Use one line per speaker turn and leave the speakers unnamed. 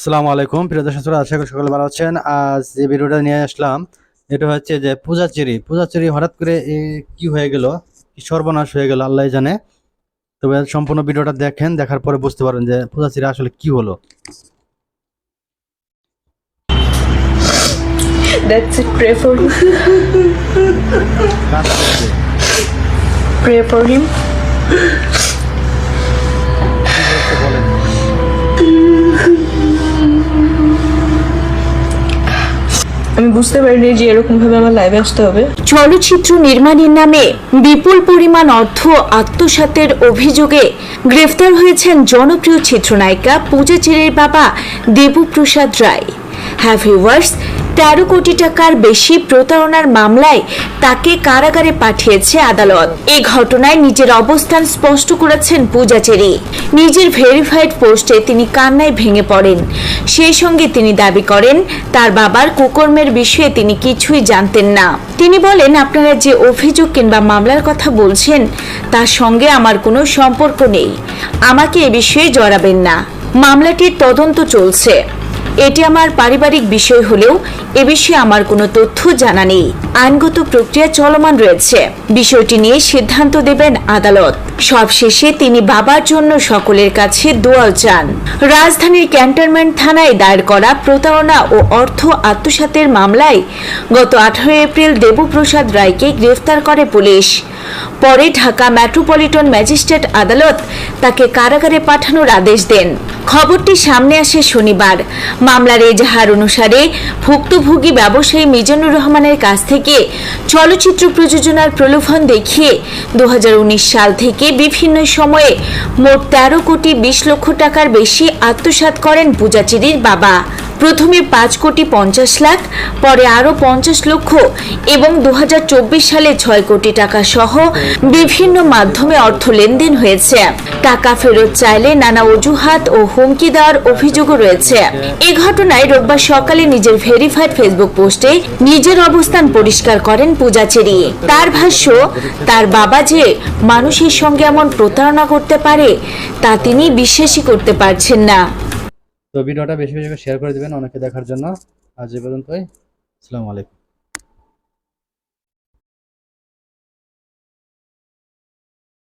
আসসালামু আলাইকুম প্রিয় দর্শক শ্রোতা, আশা করি সকলে ভালো আছেন। আজ যে ভিডিওটা নিয়ে আসলাম এটা হচ্ছে যে পূজাচেরি হঠাৎ করে কি হয়ে গেল, কি সর্বনাশ হয়ে গেল আল্লাহ জানে। তবে সম্পূর্ণ ভিডিওটা দেখেন, দেখার পরে বুঝতে পারবেন যে পূজাচেরি আসলে কি হলো।
That's it. Pray for him.
কাঁদতেছে।
Pray for him.
কি হয়েছে বলেন।
আমি বুঝতে পারিনি যে এরকম ভাবে আমার লাইভে আসতে হবে।
চলচ্চিত্র নির্মাণের নামে বিপুল পরিমাণ অর্থ আত্মসাতের অভিযোগে গ্রেফতার হয়েছেন জনপ্রিয় চিত্রনায়িকা পূজাচেরির বাবা দেবপ্রসাদ রায়। হ্যাঁ ভিউয়ার্স, ১৩ কোটি টাকার বেশি প্রতারণার মামলায় তাকে কারাগারে পাঠিয়েছে আদালত। এই ঘটনায় নিজের অবস্থান স্পষ্ট করেছেন পূজাচেরি। নিজের ভেরিফাইড পোস্টে তিনি কান্নায় ভেঙে পড়েন। সেই সঙ্গে তিনি দাবি করেন তার বাবার কুকর্মের বিষয়ে তিনি কিছুই জানতেন না। তিনি বলেন, আপনারা যে অভিযোগ কিংবা মামলার কথা বলছেন তার সঙ্গে আমার কোনো সম্পর্ক নেই। আমাকে এ বিষয়ে জড়াবেন না। মামলাটির তদন্ত চলছে। এটি আমার পারিবারিক বিষয় হলেও এ বিষয়ে আমার কোনো তথ্য জানা নেই। আইনগত প্রক্রিয়া চলমান রয়েছে। বিষয়টি নিয়ে সিদ্ধান্ত দেবেন আদালত। সবশেষে তিনি বাবার জন্য সকলের কাছে দোয়া চান। রাজধানীর ক্যান্টনমেন্ট থানায় দায়ের করা প্রতারণা ও অর্থ আত্মসাতের মামলায় গত 18 এপ্রিল দেবপ্রসাদ রায়কে গ্রেফতার করে পুলিশ। পরে ঢাকা মেট্রোপলিটন ম্যাজিস্ট্রেট আদালত তাকে কারাগারে পাঠানোর আদেশ দেন। খবরটি সামনে আসে শনিবার। মামলার এজাহার অনুসারে ভুক্তভোগী ব্যবসায়ী মিজানুর রহমানের কাছ থেকে চলচ্চিত্র প্রযোজনার প্রলোভন দেখিয়ে 2019 সাল থেকে বিভিন্ন সময়ে মোট 13 কোটি 20 লক্ষ টাকার বেশি আত্মসাৎ করেন পূজাচেরির বাবা। প্রথমে 5 কোটি 50 লাখ, পরে আরও 50 লক্ষ এবং 2024 সালে 6 কোটি টাকা সহ বিভিন্ন মাধ্যমে অর্থ লেনদেন হয়েছে। টাকা ফেরত চাইলে নানা অজুহাত ও হুমকি দেওয়ার অভিযোগও রয়েছে। এ ঘটনায় রোববার সকালে নিজের ভেরিফাইড ফেসবুক পোস্টে নিজের অবস্থান পরিষ্কার করেন পূজাচেরি। তার ভাষ্য, তার বাবা যে মানুষের সঙ্গে এমন প্রতারণা করতে পারে তা তিনি বিশ্বাসই করতে পারছেন না।
তো ভিডিওটা বেশি বেশি করে শেয়ার করে দিবেন অনেকে দেখার জন্য। আজ এ পর্যন্তই। আসসালামু আলাইকুম।